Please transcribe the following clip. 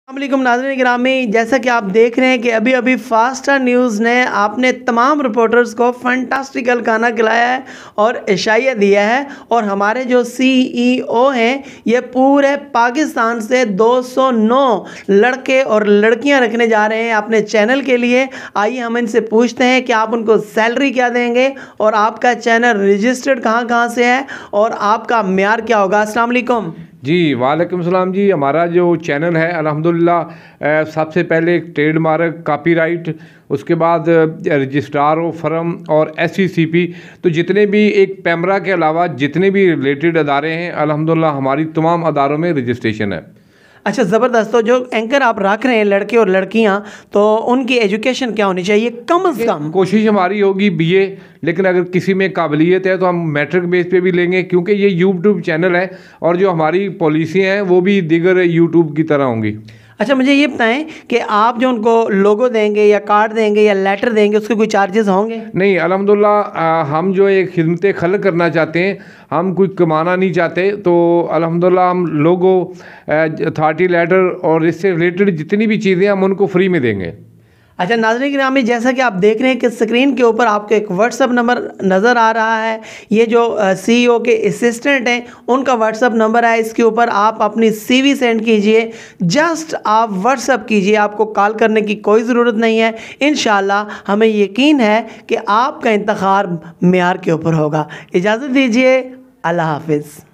अस्सलामुअलैकुम नाज़रीन गिरामी, जैसा कि आप देख रहे हैं कि अभी अभी फास्ट स्टार न्यूज़ ने आपने तमाम रिपोर्टर्स को फंटास्टिकल खाना खिलाया है और इशाया दिया है। और हमारे जो CEO हैं ये पूरे पाकिस्तान से 209 लड़के और लड़कियां रखने जा रहे हैं अपने चैनल के लिए। आइए हम इनसे पूछते हैं कि आप उनको सैलरी क्या देंगे और आपका चैनल रजिस्टर्ड कहाँ कहाँ से है और आपका म्यार क्या होगा। अस्सलाम वालेकुम। जी वालेकुम सलाम जी। हमारा जो चैनल है अल्हम्दुलिल्लाह सबसे पहले एक ट्रेडमार्क कॉपीराइट, उसके बाद रजिस्ट्रार ऑफ फर्म और SCCP, तो जितने भी एक पैमरा के अलावा जितने भी रिलेटेड अदारे हैं अल्हम्दुलिल्लाह हमारी तमाम अदारों में रजिस्ट्रेशन है। अच्छा, ज़बरदस्त। तो जो एंकर आप रख रहे हैं लड़के और लड़कियां, तो उनकी एजुकेशन क्या होनी चाहिए कम से कम? कोशिश हमारी होगी BA, लेकिन अगर किसी में काबिलियत है तो हम मैट्रिक बेस पे भी लेंगे, क्योंकि ये यूट्यूब चैनल है और जो हमारी पॉलिसियाँ हैं वो भी दीगर यूट्यूब की तरह होंगी। अच्छा, मुझे ये बताएं कि आप जो उनको लोगो देंगे या कार्ड देंगे या लेटर देंगे उसके कोई चार्जेस होंगे? नहीं, अल्हम्दुलिल्लाह हम जो एक खिदमत खल्क करना चाहते हैं, हम कुछ कमाना नहीं चाहते, तो अल्हम्दुलिल्लाह हम लोगो अथॉरिटी लेटर और इससे रिलेटेड जितनी भी चीज़ें हम उनको फ्री में देंगे। अच्छा नाज़रीन गिरामी, जैसा कि आप देख रहे हैं कि स्क्रीन के ऊपर आपको एक व्हाट्सअप नंबर नज़र आ रहा है। ये जो CEO के असिस्टेंट हैं उनका व्हाट्सअप नंबर है। इसके ऊपर आप अपनी CV सेंड कीजिए, जस्ट आप व्हाट्सअप कीजिए, आपको कॉल करने की कोई ज़रूरत नहीं है। इंशाल्लाह हमें यकीन है कि आपका इंतखाब म्यार के ऊपर होगा। इजाज़त दीजिए, अल्लाह हाफिज़।